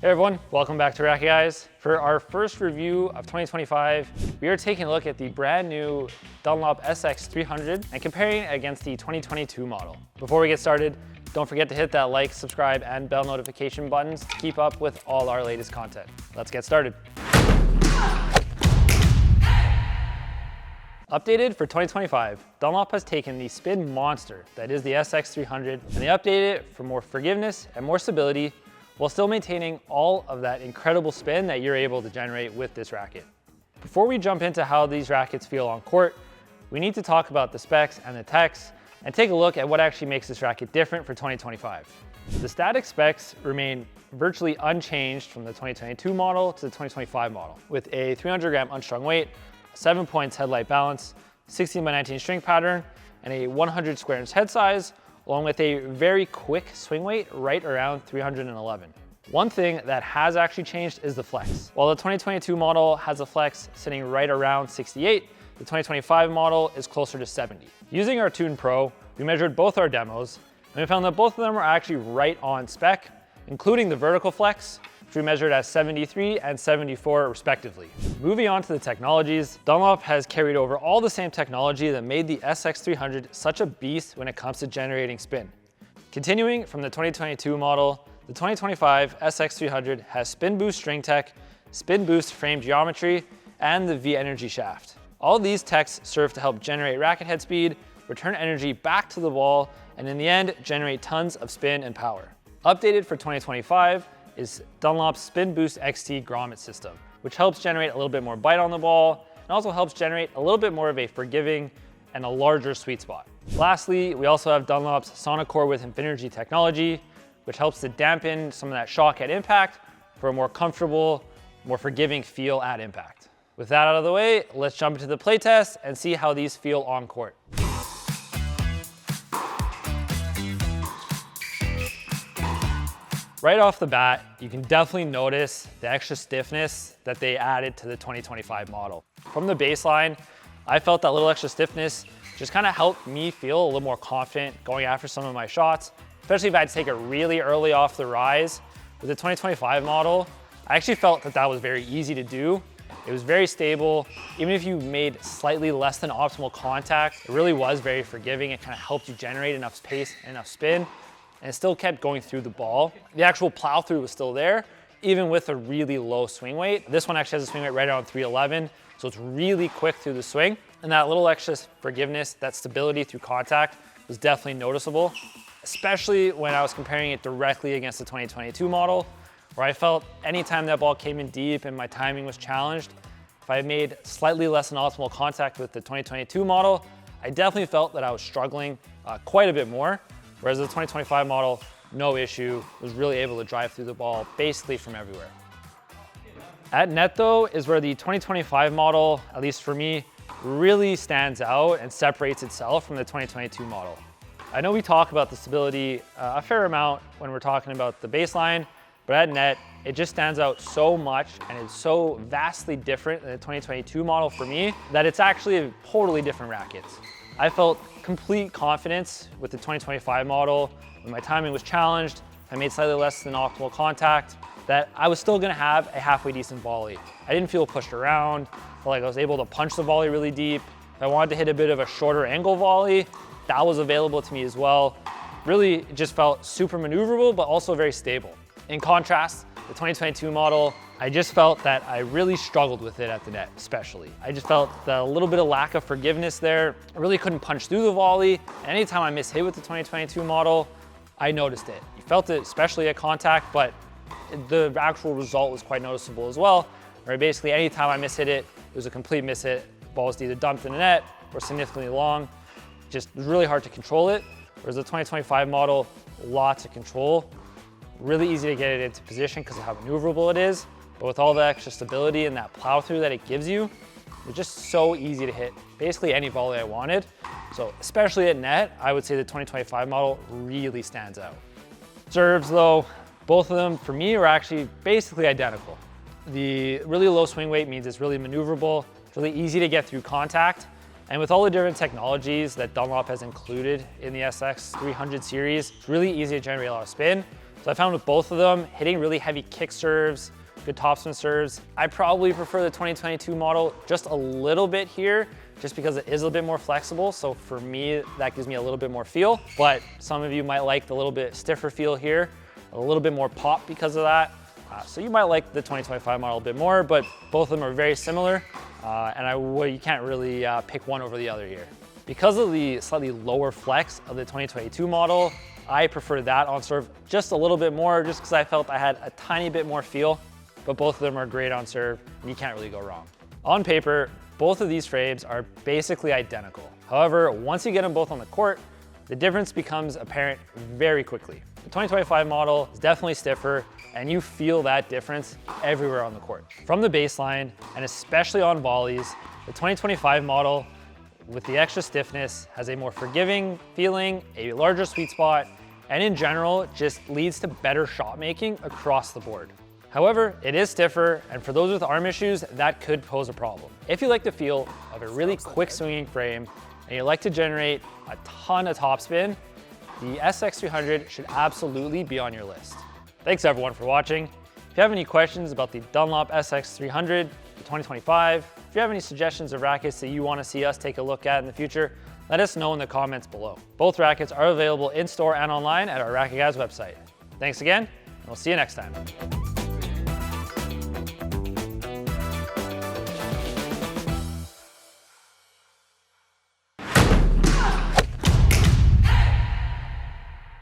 Hey everyone, welcome back to RacquetGuys. For our first review of 2025, we are taking a look at the brand new Dunlop SX300 and comparing it against the 2022 model. Before we get started, don't forget to hit that like, subscribe, and bell notification buttons to keep up with all our latest content. Let's get started. Updated for 2025, Dunlop has taken the spin monster that is the SX300 and they updated it for more forgiveness and more stability while still maintaining all of that incredible spin that you're able to generate with this racket. Before we jump into how these rackets feel on court, we need to talk about the specs and the techs and take a look at what actually makes this racket different for 2025. The static specs remain virtually unchanged from the 2022 model to the 2025 model, with a 300 gram unstrung weight, 7 points headlight balance, 16 by 19 string pattern, and a 100 square inch head size, along with a very quick swing weight right around 311. One thing that has actually changed is the flex. While the 2022 model has a flex sitting right around 68, the 2025 model is closer to 70. Using our Tune Pro, we measured both our demos, and we found that both of them are actually right on spec, including the vertical flex, which we measured at 73 and 74 respectively. Moving on to the technologies, Dunlop has carried over all the same technology that made the SX300 such a beast when it comes to generating spin. Continuing from the 2022 model, the 2025 SX300 has spin boost string tech, spin boost frame geometry, and the V-Energy shaft. All these techs serve to help generate racket head speed, return energy back to the ball, and in the end, generate tons of spin and power. Updated for 2025 is Dunlop's Spin Boost XT grommet system, which helps generate a little bit more bite on the ball and also helps generate a little bit more of a forgiving and a larger sweet spot. Lastly, we also have Dunlop's Sonocore with Infinergy technology, which helps to dampen some of that shock at impact for a more comfortable, more forgiving feel at impact. With that out of the way, let's jump into the playtest and see how these feel on court. Right off the bat, you can definitely notice the extra stiffness that they added to the 2025 model. From the baseline, I felt that little extra stiffness just kind of helped me feel a little more confident going after some of my shots, especially if I had to take it really early off the rise. With the 2025 model, I actually felt that that was very easy to do. It was very stable. Even if you made slightly less than optimal contact, it really was very forgiving. It kind of helped you generate enough pace and enough spin, and it still kept going through the ball. The actual plow through was still there, even with a really low swing weight. This one actually has a swing weight right around 311, so it's really quick through the swing. And that little extra forgiveness, that stability through contact was definitely noticeable, especially when I was comparing it directly against the 2022 model, where I felt anytime that ball came in deep and my timing was challenged, if I made slightly less than optimal contact with the 2022 model, I definitely felt that I was struggling quite a bit more. Whereas the 2025 model, no issue, was really able to drive through the ball basically from everywhere. At net though is where the 2025 model, at least for me, really stands out and separates itself from the 2022 model. I know we talk about the stability a fair amount when we're talking about the baseline, but at net, it just stands out so much and it's so vastly different than the 2022 model for me that it's actually a totally different racket. I felt complete confidence with the 2025 model when my timing was challenged, I made slightly less than optimal contact, that I was still gonna have a halfway decent volley. I didn't feel pushed around, felt like I was able to punch the volley really deep. If I wanted to hit a bit of a shorter angle volley, that was available to me as well. Really, it just felt super maneuverable, but also very stable. In contrast, the 2022 model, I just felt that I really struggled with it at the net, especially. I just felt a little bit of lack of forgiveness there. I really couldn't punch through the volley. Anytime I mishit with the 2022 model, I noticed it. You felt it, especially at contact, but the actual result was quite noticeable as well, where basically anytime I mishit it, it was a complete mishit. The ball was either dumped in the net or significantly long. Just it was really hard to control it. Whereas the 2025 model, lots of control. Really easy to get it into position because of how maneuverable it is, but with all the extra stability and that plow through that it gives you, it's just so easy to hit basically any volley I wanted. So especially at net, I would say the 2025 model really stands out. Serves though, both of them for me are actually basically identical. The really low swing weight means it's really maneuverable, it's really easy to get through contact, and with all the different technologies that Dunlop has included in the SX300 series, it's really easy to generate a lot of spin. So I found with both of them, hitting really heavy kick serves, good topspin serves. I probably prefer the 2022 model just a little bit here, just because it is a bit more flexible. So for me, that gives me a little bit more feel, but some of you might like the little bit stiffer feel here, a little bit more pop because of that. So you might like the 2025 model a bit more, but both of them are very similar, and you can't really pick one over the other here. Because of the slightly lower flex of the 2022 model, I prefer that on serve just a little bit more, just because I felt I had a tiny bit more feel, but both of them are great on serve, and you can't really go wrong. On paper, both of these frames are basically identical. However, once you get them both on the court, the difference becomes apparent very quickly. The 2025 model is definitely stiffer, and you feel that difference everywhere on the court. From the baseline, and especially on volleys, the 2025 model with the extra stiffness has a more forgiving feeling, a larger sweet spot, and in general, just leads to better shot making across the board. However, it is stiffer, and for those with arm issues, that could pose a problem. If you like the feel of a really quick swinging frame, and you like to generate a ton of topspin, the SX300 should absolutely be on your list. Thanks everyone for watching. If you have any questions about the Dunlop SX300, the 2025, if you have any suggestions of rackets that you want to see us take a look at in the future, let us know in the comments below. Both rackets are available in store and online at our RacquetGuys website. Thanks again, and we'll see you next time.